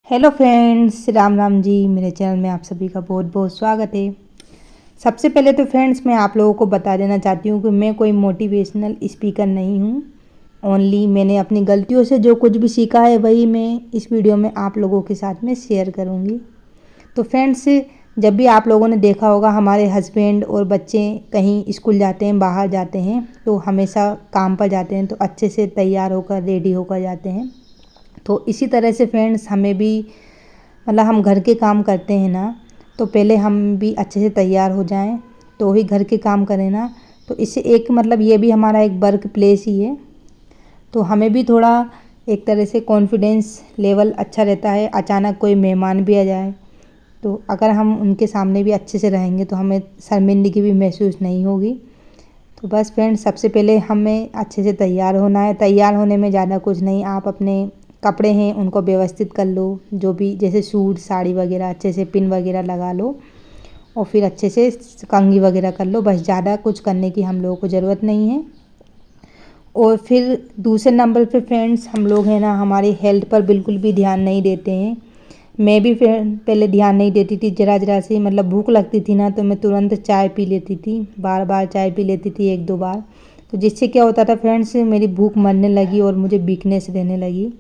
Hello friends, Ram Ram ji. मेरे channel में आप सभी का बहुत बहुत स्वागत है। सबसे पहले तो फ्रेंड्स मैं आप लोगों को बता देना चाहती हूँ कि मैं कोई मोटिवेशनल स्पीकर नहीं हूँ। ओनली मैंने अपनी गलतियों से जो कुछ भी सीखा है वही मैं इस वीडियो में आप लोगों के साथ में शेयर करूँगी। तो फ्रेंड्स, जब भी आप लोगों ने देखा होगा हमारे हस्बैंड और बच्चे कहीं स्कूल जाते हैं, बाहर जाते हैं, तो हमेशा काम पर जाते हैं तो अच्छे से तैयार होकर रेडी होकर जाते हैं। तो इसी तरह से फ्रेंड्स हमें भी मतलब हम घर के काम करते हैं ना, तो पहले हम भी अच्छे से तैयार हो जाएं तो ही घर के काम करें ना। तो इससे एक मतलब ये भी हमारा एक वर्क प्लेस ही है, तो हमें भी थोड़ा एक तरह से कॉन्फिडेंस लेवल अच्छा रहता है। अचानक कोई मेहमान भी आ जाए तो अगर हम उनके सामने भी अच्छे से रहेंगे तो हमें शर्मिंदगी भी महसूस नहीं होगी। तो बस फ्रेंड्स, सबसे पहले हमें अच्छे से तैयार होना है। तैयार होने में ज़्यादा कुछ नहीं, आप अपने कपड़े हैं उनको व्यवस्थित कर लो, जो भी जैसे सूट साड़ी वगैरह अच्छे से पिन वगैरह लगा लो और फिर अच्छे से कंघी वगैरह कर लो। बस ज़्यादा कुछ करने की हम लोगों को ज़रूरत नहीं है। और फिर दूसरे नंबर पे फ्रेंड्स, हम लोग हैं ना हमारी हेल्थ पर बिल्कुल भी ध्यान नहीं देते हैं। मैं भी पहले ध्यान नहीं देती थी। ज़रा ज़रा सी मतलब भूख लगती थी ना तो मैं तुरंत चाय पी लेती थी, बार बार चाय पी लेती थी, एक दो बार। तो जिससे क्या होता था फ्रेंड्स, मेरी भूख मरने लगी और मुझे वीकनेस रहने लगी।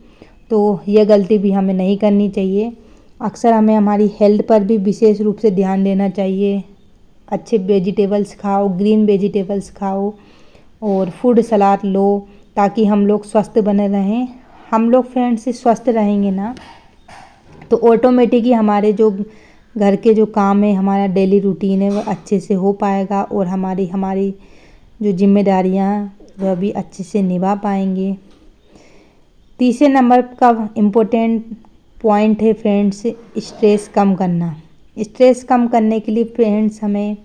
तो यह गलती भी हमें नहीं करनी चाहिए। अक्सर हमें हमारी हेल्थ पर भी विशेष रूप से ध्यान देना चाहिए। अच्छे वेजिटेबल्स खाओ, ग्रीन वेजिटेबल्स खाओ और फूड सलाद लो ताकि हम लोग स्वस्थ बने रहें। हम लोग फ्रेंड्स स्वस्थ रहेंगे ना तो ऑटोमेटिक ही हमारे जो घर के जो काम है, हमारा डेली रूटीन है, वह अच्छे से हो पाएगा और हमारी हमारी जो जिम्मेदारियां वह भी अच्छे से निभा पाएंगे। तीसरे नंबर का इम्पोर्टेंट पॉइंट है फ्रेंड्स, स्ट्रेस कम करना। स्ट्रेस कम करने के लिए फ्रेंड्स हमें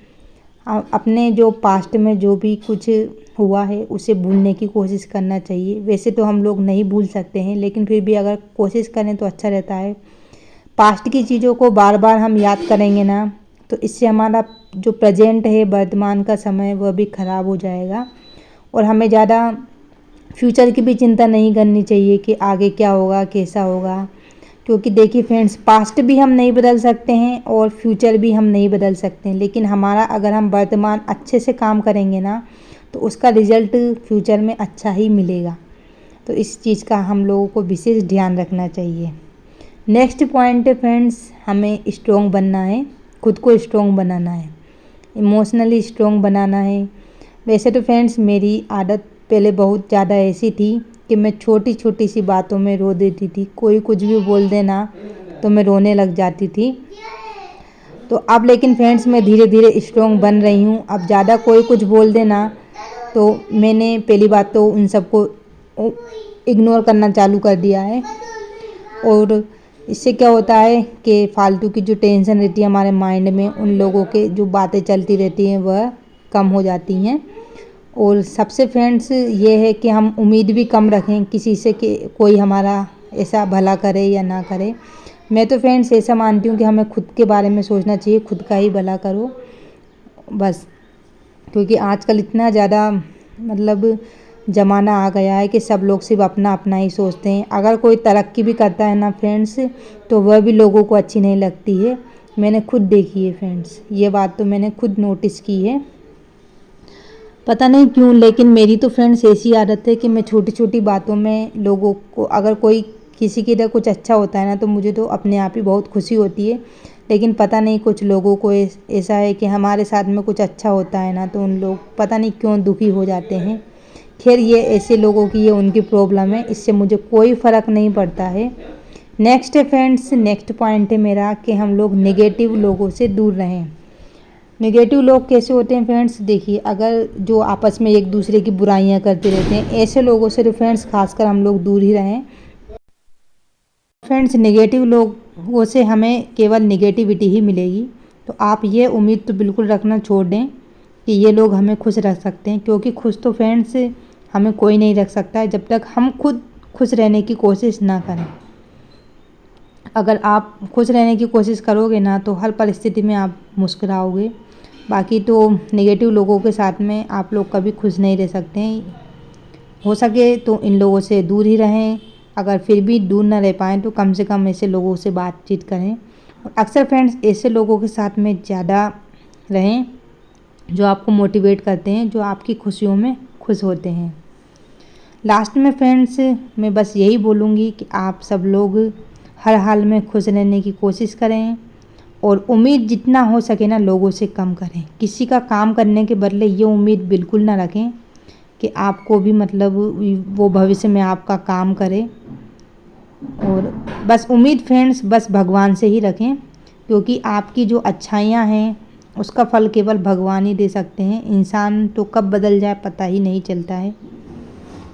अपने जो पास्ट में जो भी कुछ हुआ है उसे भूलने की कोशिश करना चाहिए। वैसे तो हम लोग नहीं भूल सकते हैं, लेकिन फिर भी अगर कोशिश करें तो अच्छा रहता है। पास्ट की चीज़ों को बार बार हम याद करेंगे ना तो इससे हमारा जो प्रेजेंट है, वर्तमान का समय, वह भी ख़राब हो जाएगा। और हमें ज़्यादा फ्यूचर की भी चिंता नहीं करनी चाहिए कि आगे क्या होगा, कैसा होगा। क्योंकि देखिए फ्रेंड्स, पास्ट भी हम नहीं बदल सकते हैं और फ्यूचर भी हम नहीं बदल सकते हैं, लेकिन हमारा अगर हम वर्तमान अच्छे से काम करेंगे ना तो उसका रिजल्ट फ्यूचर में अच्छा ही मिलेगा। तो इस चीज़ का हम लोगों को विशेष ध्यान रखना चाहिए। नेक्स्ट पॉइंट है फ्रेंड्स, हमें स्ट्रॉन्ग बनना है, खुद को स्ट्रॉन्ग बनाना है, इमोशनली स्ट्रॉन्ग बनाना है। वैसे तो फ्रेंड्स मेरी आदत पहले बहुत ज़्यादा ऐसी थी कि मैं छोटी छोटी सी बातों में रो देती थी। कोई कुछ भी बोल देना तो मैं रोने लग जाती थी। तो अब लेकिन फ्रेंड्स मैं धीरे धीरे स्ट्रॉन्ग बन रही हूँ। अब ज़्यादा कोई कुछ बोल देना तो मैंने पहली बात तो उन सबको इग्नोर करना चालू कर दिया है। और इससे क्या होता है कि फालतू की जो टेंशन रहती है हमारे माइंड में, उन लोगों के जो बातें चलती रहती हैं वह कम हो जाती हैं। और सबसे फ्रेंड्स ये है कि हम उम्मीद भी कम रखें किसी से कि कोई हमारा ऐसा भला करे या ना करे। मैं तो फ्रेंड्स ऐसा मानती हूँ कि हमें खुद के बारे में सोचना चाहिए, खुद का ही भला करो बस। क्योंकि आजकल इतना ज़्यादा मतलब ज़माना आ गया है कि सब लोग सिर्फ अपना अपना ही सोचते हैं। अगर कोई तरक्की भी करता है ना फ्रेंड्स तो वह भी लोगों को अच्छी नहीं लगती है। मैंने खुद देखी है फ्रेंड्स, ये बात तो मैंने खुद नोटिस की है। पता नहीं क्यों, लेकिन मेरी तो फ्रेंड्स ऐसी आदत है कि मैं छोटी छोटी बातों में लोगों को, अगर कोई किसी की इधर कुछ अच्छा होता है ना तो मुझे तो अपने आप ही बहुत खुशी होती है। लेकिन पता नहीं कुछ लोगों को ऐसा है कि हमारे साथ में कुछ अच्छा होता है ना तो उन लोग पता नहीं क्यों दुखी हो जाते हैं। खैर ये ऐसे लोगों की ये उनकी प्रॉब्लम है, इससे मुझे कोई फ़र्क नहीं पड़ता है। नेक्स्ट है फ्रेंड्स, नेक्स्ट पॉइंट है मेरा कि हम लोग नेगेटिव लोगों से दूर रहें। नेगेटिव लोग कैसे होते हैं फ्रेंड्स, देखिए अगर जो आपस में एक दूसरे की बुराइयां करते रहते हैं, ऐसे लोगों से फ्रेंड्स खासकर हम लोग दूर ही रहें। फ्रेंड्स नेगेटिव लोगों से हमें केवल नेगेटिविटी ही मिलेगी। तो आप ये उम्मीद तो बिल्कुल रखना छोड़ दें कि ये लोग हमें खुश रख सकते हैं, क्योंकि खुश तो फ्रेंड्स हमें कोई नहीं रख सकता है जब तक हम खुद खुश रहने की कोशिश ना करें। अगर आप खुश रहने की कोशिश करोगे ना तो हर परिस्थिति में आप मुस्कुराओगे। बाकी तो नेगेटिव लोगों के साथ में आप लोग कभी खुश नहीं रह सकते हैं। हो सके तो इन लोगों से दूर ही रहें। अगर फिर भी दूर ना रह पाएँ तो कम से कम ऐसे लोगों से बातचीत करें। और अक्सर फ्रेंड्स ऐसे लोगों के साथ में ज़्यादा रहें जो आपको मोटिवेट करते हैं, जो आपकी खुशियों में खुश होते हैं। लास्ट में फ्रेंड्स मैं बस यही बोलूँगी कि आप सब लोग हर हाल में खुश रहने की कोशिश करें और उम्मीद जितना हो सके ना लोगों से कम करें। किसी का काम करने के बदले ये उम्मीद बिल्कुल ना रखें कि आपको भी मतलब वो भविष्य में आपका काम करे। और बस उम्मीद फ्रेंड्स बस भगवान से ही रखें, क्योंकि आपकी जो अच्छाइयाँ हैं उसका फल केवल भगवान ही दे सकते हैं। इंसान तो कब बदल जाए पता ही नहीं चलता है।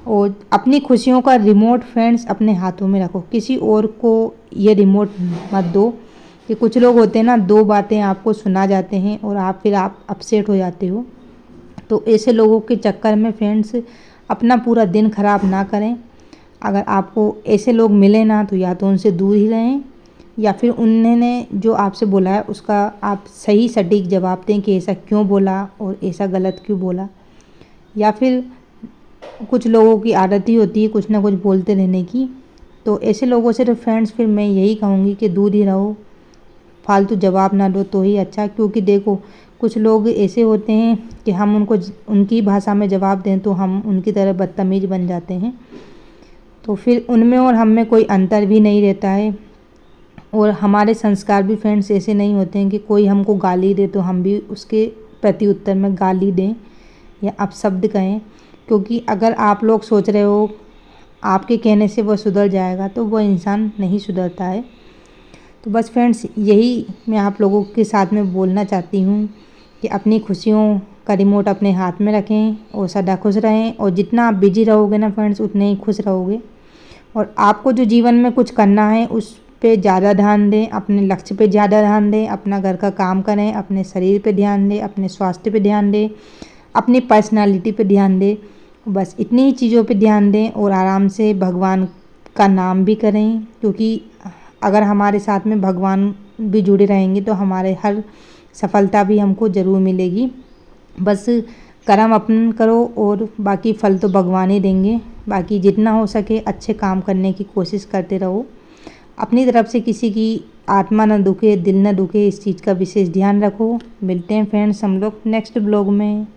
और अपनी खुशियों का रिमोट फ्रेंड्स अपने हाथों में रखो, किसी और को ये रिमोट मत दो। कि कुछ लोग होते हैं ना, दो बातें आपको सुना जाते हैं और फिर आप अपसेट हो जाते हो। तो ऐसे लोगों के चक्कर में फ्रेंड्स अपना पूरा दिन ख़राब ना करें। अगर आपको ऐसे लोग मिले ना तो या तो उनसे दूर ही रहें, या फिर उन्होंने जो आपसे बोला है उसका आप सही सटीक जवाब दें कि ऐसा क्यों बोला और ऐसा गलत क्यों बोला। या फिर कुछ लोगों की आदत ही होती है कुछ ना कुछ बोलते रहने की। तो ऐसे लोगों से तो फ्रेंड्स फिर मैं यही कहूँगी कि दूर ही रहो, फालतू जवाब ना दो तो ही अच्छा। क्योंकि देखो कुछ लोग ऐसे होते हैं कि हम उनको उनकी भाषा में जवाब दें तो हम उनकी तरह बदतमीज बन जाते हैं। तो फिर उनमें और हम में कोई अंतर भी नहीं रहता है। और हमारे संस्कार भी फ्रेंड्स ऐसे नहीं होते हैं कि कोई हमको गाली दे तो हम भी उसके प्रति उत्तर में गाली दें या अपशब्द कहें। क्योंकि अगर आप लोग सोच रहे हो आपके कहने से वो सुधर जाएगा तो वो इंसान नहीं सुधरता है। तो बस फ्रेंड्स यही मैं आप लोगों के साथ में बोलना चाहती हूँ कि अपनी खुशियों का रिमोट अपने हाथ में रखें और सदा खुश रहें। और जितना आप बिजी रहोगे ना फ्रेंड्स उतने ही खुश रहोगे। और आपको जो जीवन में कुछ करना है उस पे ज़्यादा ध्यान दें, अपने लक्ष्य पे ज़्यादा ध्यान दें, अपना घर का काम करें, अपने शरीर पे ध्यान दें, अपने स्वास्थ्य पे ध्यान दें, अपनी पर्सनालिटी पे ध्यान दें। बस इतनी ही चीज़ों पे ध्यान दें और आराम से भगवान का नाम भी करें। क्योंकि अगर हमारे साथ में भगवान भी जुड़े रहेंगे तो हमारे हर सफलता भी हमको ज़रूर मिलेगी। बस कर्म अपन करो और बाकी फल तो भगवान ही देंगे। बाकी जितना हो सके अच्छे काम करने की कोशिश करते रहो। अपनी तरफ से किसी की आत्मा न दुखे, दिल न दुखे, इस चीज़ का विशेष ध्यान रखो। मिलते हैं फ्रेंड्स हम लोग नेक्स्ट ब्लॉग में।